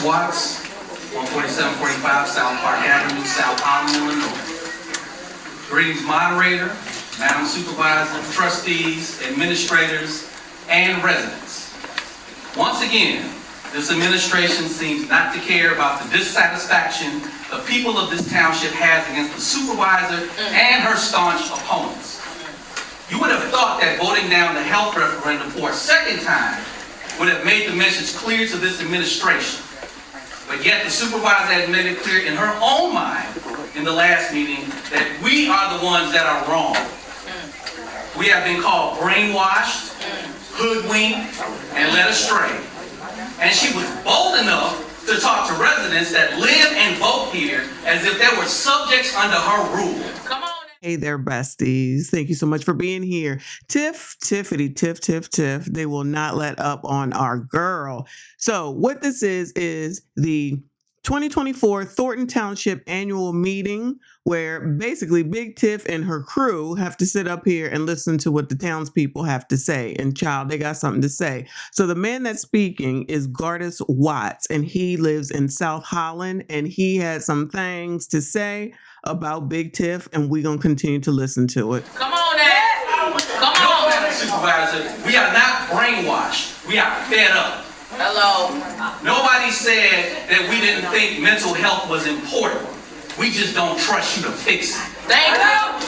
Watts, 14745 South Park Avenue, South Holland, Illinois. Greetings, moderator, Madam Supervisor, trustees, administrators, and residents. Once again, this administration seems not to care about the dissatisfaction the people of this township has against the supervisor and her staunch opponents. You would have thought that voting down the health referendum for a second time would have made the message clear to this administration. But yet the supervisor had made it clear in her own mind in the last meeting that we are the ones that are wrong. We have been called brainwashed, hoodwinked, and led astray. And she was bold enough to talk to residents that live and vote here as if they were subjects under her rule. Come on. Hey there, besties. Thank you so much for being here. Tiffany, Tiff. They will not let up on our girl. So what this is the 2024 Thornton Township annual meeting where basically Big Tiff and her crew have to sit up here and listen to what the townspeople have to say. And child, they got something to say. So the man that's speaking is Gardis Watts, and he lives in South Holland, and he had some things to say about Big Tiff, and we're going to continue to listen to it. Come on, Ed. Come on. No, Madam Supervisor, we are not brainwashed. We are fed up. Hello. Nobody said that we didn't think mental health was important. We just don't trust you to fix it. Thank you. Now,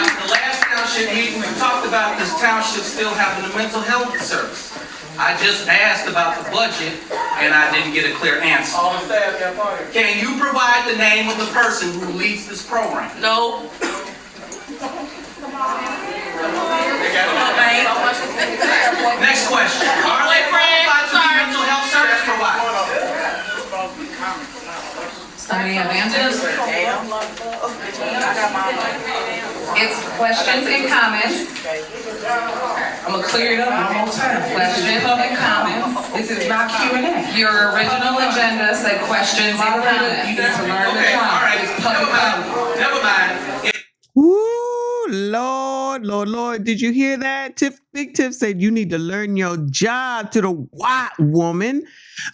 the last township meeting, we talked about this township still having a mental health service. I just asked about the budget, and I didn't get a clear answer. All the staff got fired. Can you provide the name of the person who leads this program? No. Next question. Are they qualified to be mental health service providers? Somebody have answers? It's questions and comments. I'm gonna clear it up one more time. Questions and comments. This is not Q&A. Your original agenda said questions and You need comments. to learn the Okay, all time. right. It's public comment. Never mind. Ooh, Lord. Did you hear that? Big Tiff said you need to learn your job to the white woman.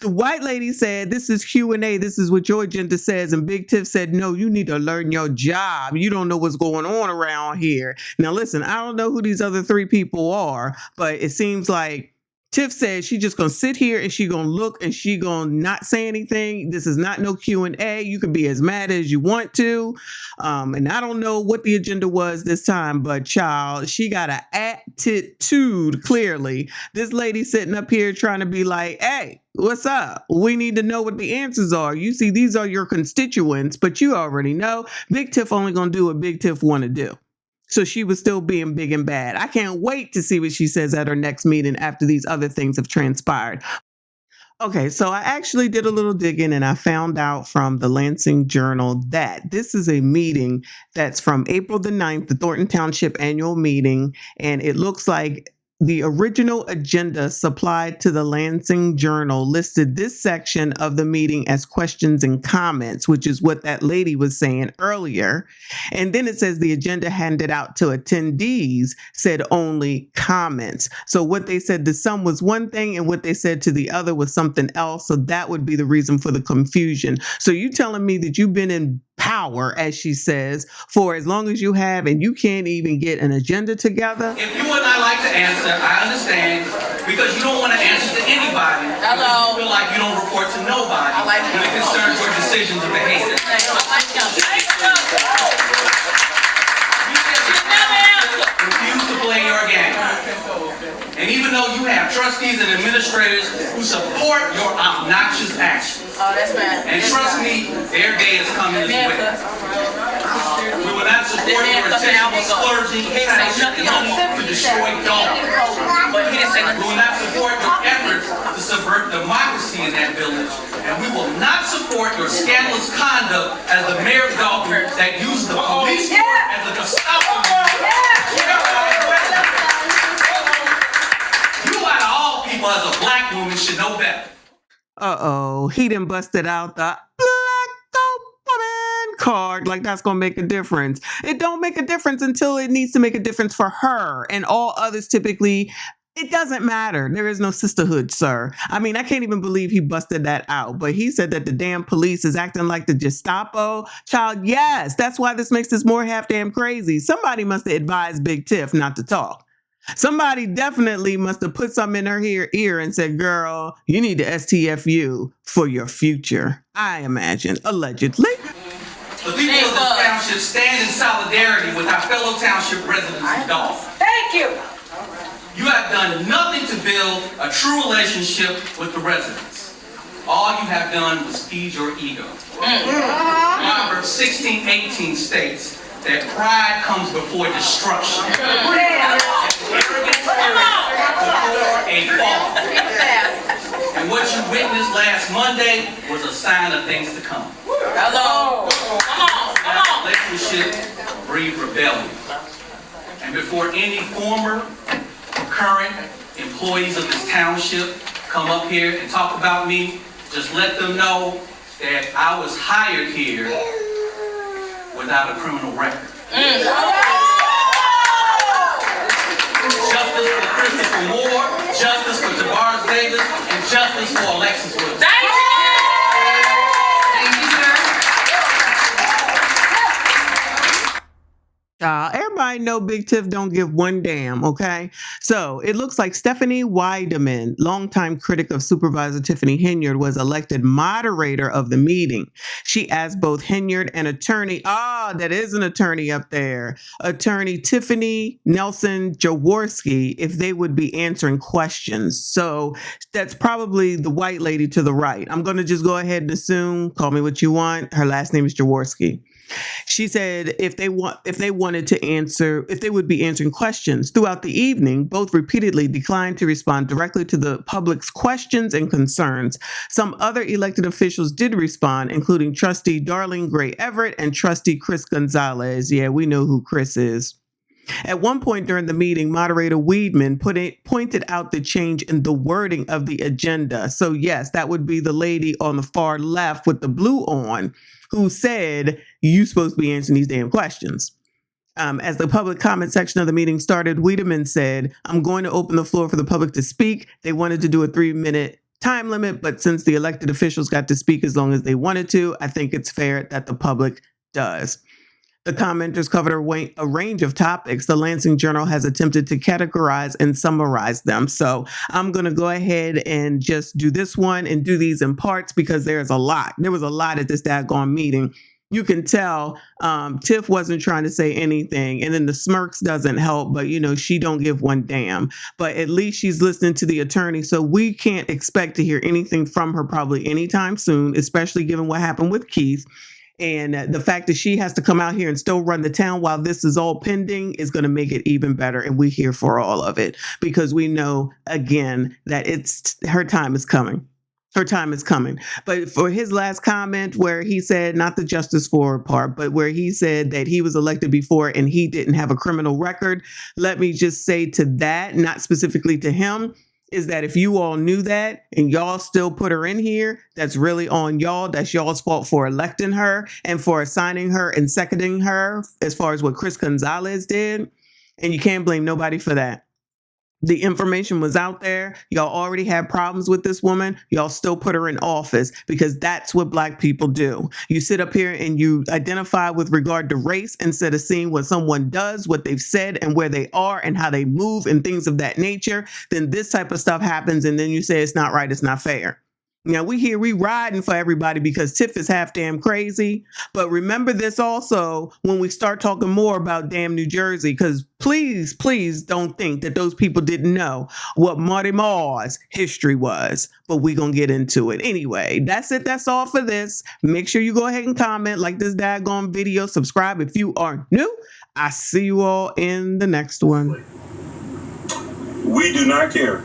The white lady said, this is Q&A. This is what your agenda says. And Big Tiff said, no, you need to learn your job. You don't know what's going on around here. Now, listen, I don't know who these other three people are, but it seems like Tiff said she just gonna sit here and she gonna look and she gonna not say anything. This is not no Q&A. You can be as mad as you want to. And I don't know what the agenda was this time, but child, she got an attitude, clearly. This lady sitting up here trying to be like, hey, what's up? We need to know what the answers are. You see, these are your constituents, but you already know Big Tiff only gonna do what Big Tiff want to do. So she was still being big and bad. I can't wait to see what she says at her next meeting after these other things have transpired. Okay, so I actually did a little digging and I found out from the Lansing Journal that this is a meeting that's from April the 9th, the Thornton Township annual meeting, and it looks like the original agenda supplied to the Lansing Journal listed this section of the meeting as questions and comments, which is what that lady was saying earlier. And then it says the agenda handed out to attendees said only comments. So what they said to some was one thing and what they said to the other was something else. So that would be the reason for the confusion. So you telling me that you've been in power, as she says, for as long as you have, and you can't even get an agenda together? If you would not like to answer, I understand, because you don't want to answer to anybody. Hello. You feel like you don't report to nobody when it concerns your decisions and behavior. Refuse to play your game. And even though you have trustees and administrators who support your obnoxious actions, Oh, that's bad. and trust me, their day is coming as well. We will not support your intentional splurging taxing money to destroy dogs. We will not support your efforts to subvert democracy in that village. And we will not support your scandalous conduct as the mayor of Dalton that used the police force as a Gestapo. You out of all people as a black woman should know better. Uh-oh, he done busted out the black woman card. Like that's gonna make a difference. It don't make a difference until it needs to make a difference for her, and all others typically It doesn't matter. There is no sisterhood, sir. I mean, I can't even believe he busted that out. But he said that the damn police is acting like the Gestapo. Child, yes, that's why this makes this more half damn crazy. Somebody must have advised Big Tiff not to talk. Somebody definitely must have put something in her ear and said, girl, you need to STFU for your future. I imagine, allegedly. The people of this township stand in solidarity with our fellow township residents of Dolphin. Thank you. You have done nothing to build a true relationship with the residents. All you have done was feed your ego. Proverbs 16:18 states that pride comes before destruction. Arrogant spirit before a fall. And what you witnessed last Monday was a sign of things to come. Hello. Come on. Relationship breed rebellion. And before any former current employees of this township come up here and talk about me, just let them know that I was hired here without a criminal record. Justice for Christopher Moore, justice for Tavares Davis, and justice for Alexis Wilson. Thank you, sir. Everybody know Big Tiff don't give one damn, okay? So it looks like Stephanie Weideman, longtime critic of Supervisor Tiffany Henyard, was elected moderator of the meeting. She asked both Henyard and attorney, that is an attorney up there, attorney Tiffany Nelson Jaworski, if they would be answering questions. So that's probably the white lady to the right. I'm going to just go ahead and assume, call me what you want. Her last name is Jaworski. She said if they wanted to answer, if they would be answering questions throughout the evening, both repeatedly declined to respond directly to the public's questions and concerns. Some other elected officials did respond, including Trustee Darlene Gray Everett and Trustee Chris Gonzalez. Yeah, we know who Chris is. At one point during the meeting, moderator Weidman pointed out the change in the wording of the agenda. So yes, that would be the lady on the far left with the blue on, who said, you're supposed to be answering these damn questions. As the public comment section of the meeting started, Weidman said, I'm going to open the floor for the public to speak. They wanted to do a 3-minute time limit, but since the elected officials got to speak as long as they wanted to, I think it's fair that the public does. The commenters covered a range of topics. The Lansing Journal has attempted to categorize and summarize them. So I'm going to go ahead and just do this one and do these in parts because there's a lot. There was a lot at this daggone meeting. You can tell Tiff wasn't trying to say anything. And then the smirks doesn't help, but she don't give one damn. But at least she's listening to the attorney. So we can't expect to hear anything from her probably anytime soon, especially given what happened with Keith. And the fact that she has to come out here and still run the town while this is all pending is going to make it even better. And we're here for all of it because we know, again, that her time is coming. Her time is coming. But for his last comment where he said, not the justice for part, but where he said that he was elected before and he didn't have a criminal record, let me just say to that, not specifically to him, is that if you all knew that and y'all still put her in here, that's really on y'all. That's y'all's fault for electing her and for assigning her and seconding her as far as what Chris Gonzalez did. And you can't blame nobody for that. The information was out there. Y'all already had problems with this woman. Y'all still put her in office because that's what Black people do. You sit up here and you identify with regard to race instead of seeing what someone does, what they've said and where they are and how they move and things of that nature. Then this type of stuff happens and then you say it's not right, it's not fair. Now we riding for everybody because Tiff is half damn crazy. But remember this also when we start talking more about damn New Jersey, because please don't think that those people didn't know what Marty Marr's history was. But we're going to get into it. Anyway, that's it. That's all for this. Make sure you go ahead and comment, like this daggone video, subscribe if you are new. I see you all in the next one. We do not care